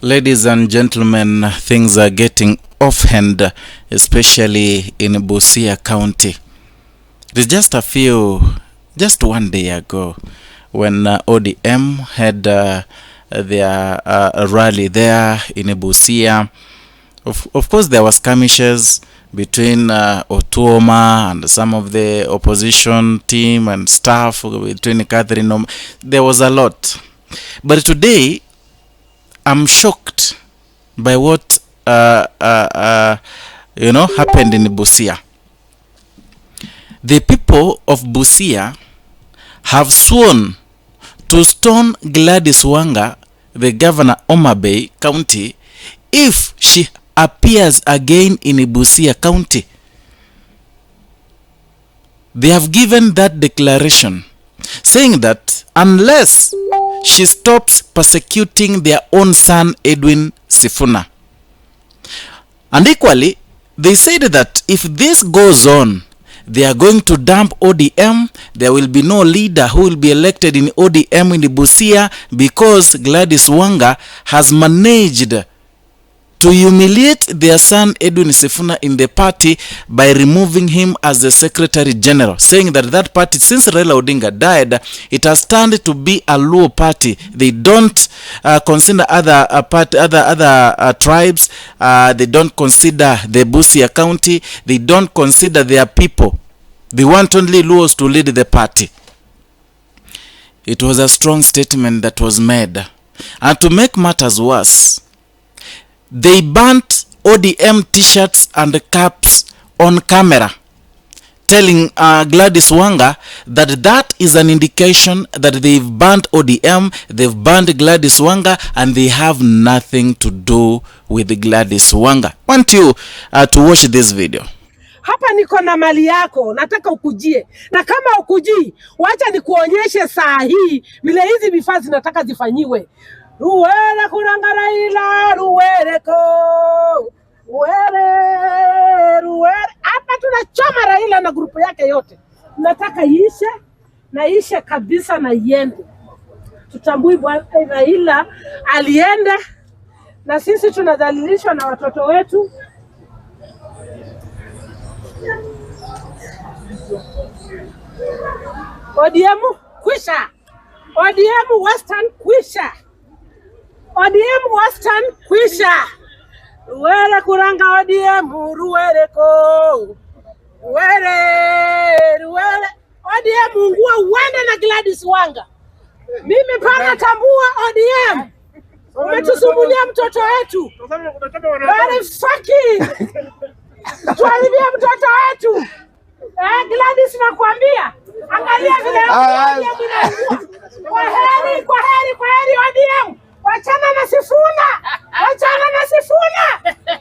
Ladies and gentlemen, things are getting off-hand, especially in Busia County. It is just one day ago, when ODM had their rally there in Busia. Of course, there was skirmishes between Otuoma and some of the opposition team and staff, between Catherine. There was a lot. But today, I'm shocked by what happened in Busia. The people of Busia have sworn to stone Gladys Wanga, the governor of Omabay County, if she appears again in Busia County. They have given that declaration, saying that unless she stops persecuting their own son Edwin Sifuna. And equally, they said that if this goes on, they are going to dump ODM. There will be no leader who will be elected in ODM in Busia, because Gladys Wanga has managed to humiliate their son Edwin Sifuna in the party by removing him as the Secretary General, saying that party, since Raila Odinga died, it has turned to be a low party. They don't consider other tribes. They don't consider the Busia County. They don't consider their people. They want only Luos to lead the party. It was a strong statement that was made. And to make matters worse, they burnt ODM t-shirts and caps on camera, telling Gladys Wanga that is an indication that they've burnt ODM, they've burnt Gladys Wanga, and they have nothing to do with Gladys Wanga. I want you to watch this video. Hapa niko na mali yako, nataka ukujie. Na kama ukujii, wacha nikuonyeshe saa hii vile hizi vifaa zinataka zifanyiwe. Ruwele kuranga Raila, ruwele ko. Ruwele. Hapa tunachoma Raila na grupu yake yote. Nataka ishe kabisa na iende. Tutambui bwana Raila alienda, na sisi tunadhalilishwa na watoto wetu. ODM kwisha. ODM Western kwisha. ODM Western kwisha. Ruwele kuranga ODM, ruwele ko. Ruwele. ODM ungua uende na Gladys Wanga. Mimi pana tambua ODM. Umetusumbulia mtoto wetu. Very fucking. Tualibia mtoto wetu. Gladys nakwambia. Angalia vile ODM inaungua. Kwa heri ODM. Wachana na Sifuna.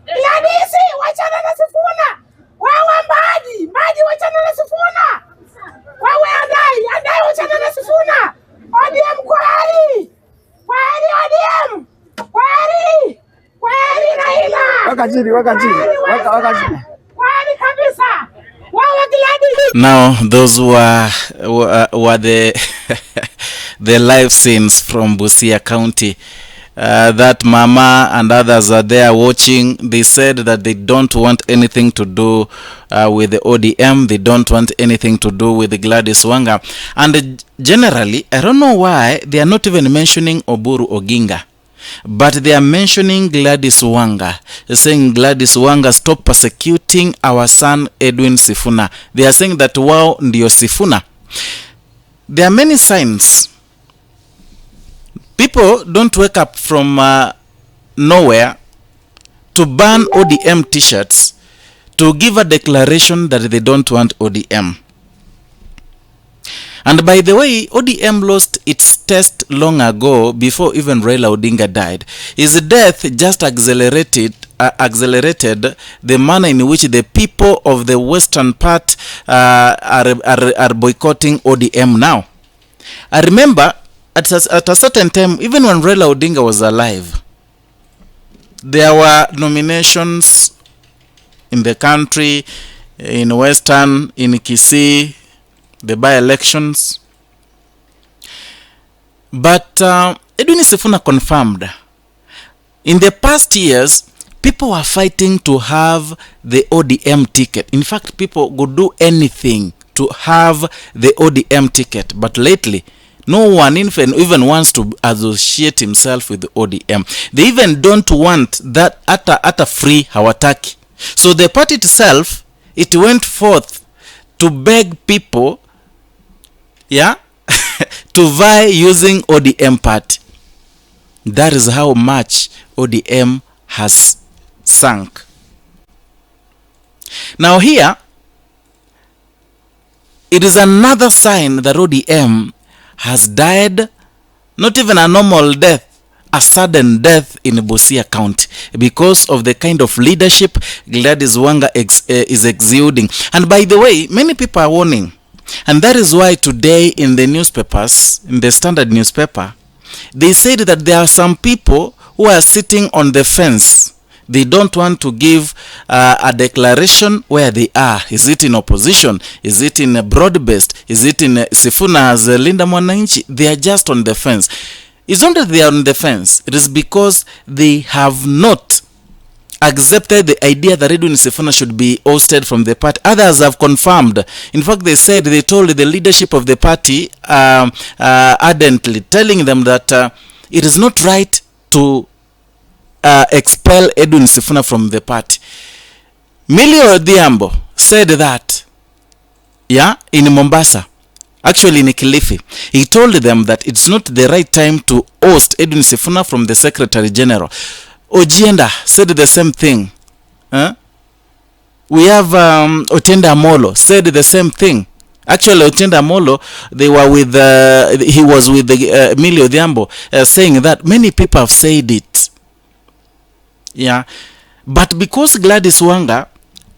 Gladys, wachana na Sifuna. Wewe Maji wachana na Sifuna. Wewe Andai wachana na Sifuna. ODM kwa heri ODM. Kwa heri Raila. Waka chini. Kwa heri kabisa. Wewe Gladys. Now, those were the the live scenes from Busia County. That mama and others are there watching. They said that they don't want anything to do with the ODM. They don't want anything to do with the Gladys Wanga. And generally, I don't know why they are not even mentioning Oburu Oginga, but they are mentioning Gladys Wanga, saying, Gladys Wanga, stop persecuting our son Edwin Sifuna. They are saying that wow, ndio Sifuna. There are many signs. People don't wake up from nowhere to ban ODM t-shirts, to give a declaration that they don't want ODM. And by the way, ODM lost its test long ago, before even Raila Odinga died. His death just accelerated the manner in which the people of the western part are boycotting ODM now. I remember at a certain time, even when Raila Odinga was alive, there were nominations in the country, in Western, in Kisii, the by-elections. But Edwin Sifuna confirmed In the past years, people were fighting to have the ODM ticket. In fact, people would do anything to have the ODM ticket. But lately, no one even wants to associate himself with the ODM. They even don't want that at a free hawataki. So the party itself, it went forth to beg people, yeah, to vie using ODM party. That is how much ODM has sunk. Now here, it is another sign that ODM has died, not even a normal death, a sudden death in Busia County because of the kind of leadership Gladys Wanga is exuding. And by the way, many people are warning. And that is why today in the newspapers, in the Standard newspaper, they said that there are some people who are sitting on the fence. They don't want to give a declaration where they are. Is it in opposition? Is it in broad-based? Is it in Sifuna as Linda Mwananchi? They are just on the fence. It's not that they are on the fence. It is because they have not accepted the idea that Edwin Sifuna should be ousted from the party. Others have confirmed. In fact, they told the leadership of the party ardently, telling them that it is not right to expel Edwin Sifuna from the party. Millie Odhiambo said that, yeah, in Mombasa, actually in Kilifi. He told them that it's not the right time to oust Edwin Sifuna from the Secretary General. Ojienda said the same thing. We have Otenda Amolo said the same thing. Actually, Otenda Amolo, he was with Millie Odhiambo saying that many people have said it. Yeah, but because Gladys Wanga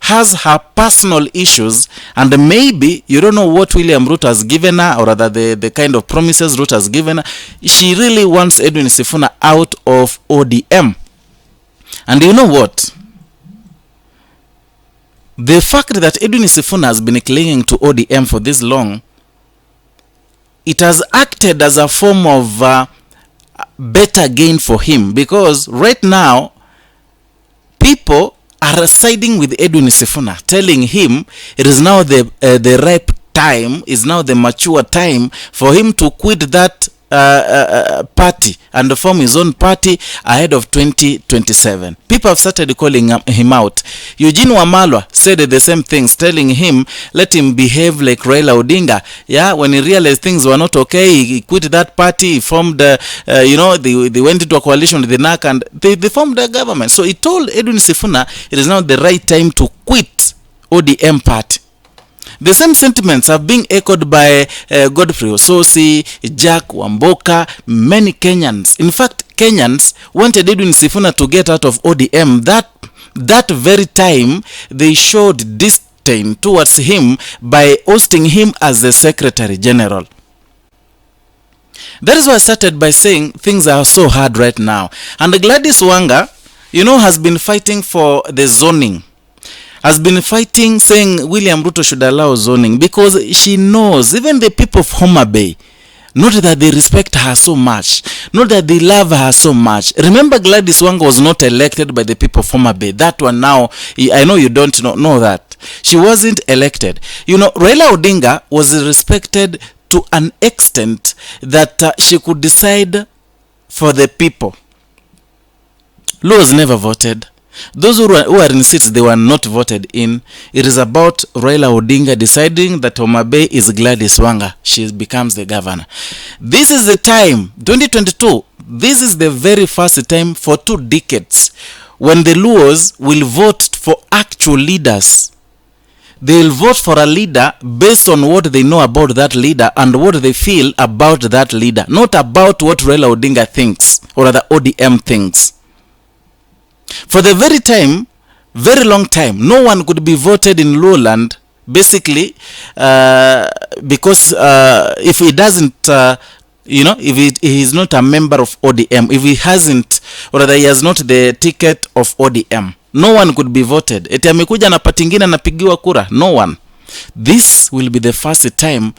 has her personal issues, and maybe you don't know what William Ruto has given her, or rather the kind of promises Ruto has given her, she really wants Edwin Sifuna out of ODM. And you know what? The fact that Edwin Sifuna has been clinging to ODM for this long, it has acted as a form of better gain for him, because right now people are siding with Edwin Sifuna, telling him it is now the ripe time, is now the mature time for him to quit that party and form his own party ahead of 2027. People have started calling him out. Eugene Wamalwa said the same things, telling him let him behave like Raila Odinga. Yeah, when he realized things were not okay, he quit that party. He formed they went into a coalition with the NAC and they formed a government. So he told Edwin Sifuna it is now the right time to quit ODM party. The same sentiments have been echoed by Godfrey Ososi, Jack Wamboka, many Kenyans. In fact, Kenyans wanted Edwin Sifuna to get out of ODM. That very time, they showed disdain towards him by ousting him as the Secretary General. That is why I started by saying things are so hard right now. And Gladys Wanga, has been fighting for the zoning. Has been fighting, saying William Ruto should allow zoning, because she knows, even the people of Homa Bay, not that they respect her so much, not that they love her so much. Remember, Gladys Wanga was not elected by the people of Homa Bay. That one now, I know you don't know that. She wasn't elected. Raila Odinga was respected to an extent that she could decide for the people. Luos never voted. Those who are in seats, they were not voted in. It is about Raila Odinga deciding that Homa Bay is Gladys Wanga. She becomes the governor. This is the time, 2022, this is the very first time for 2 decades when the Luos will vote for actual leaders. They will vote for a leader based on what they know about that leader and what they feel about that leader, not about what Raila Odinga thinks or the ODM thinks. For the very long time, no one could be voted in Lowland, basically, because if he doesn't, if he is not a member of ODM, if he hasn't, or that he has not the ticket of ODM, no one could be voted. Eti amekuja na pati ingine anapigiwa kura, no one. This will be the first time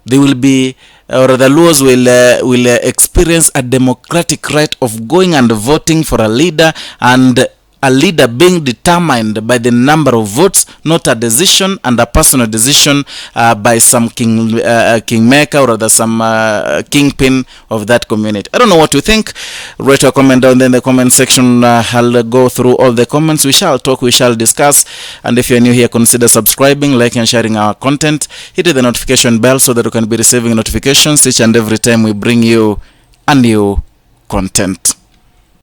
they will be or the Luos will experience a democratic right of going and voting for a leader, and a leader being determined by the number of votes, not a decision and a personal decision by some kingmaker or rather some kingpin of that community. I don't know what you think. Write a comment down there in the comment section. I'll go through all the comments. We shall talk, we shall discuss, and if you're new here, consider subscribing, liking and sharing our content. Hit the notification bell so that you can be receiving notifications each and every time we bring you a new content.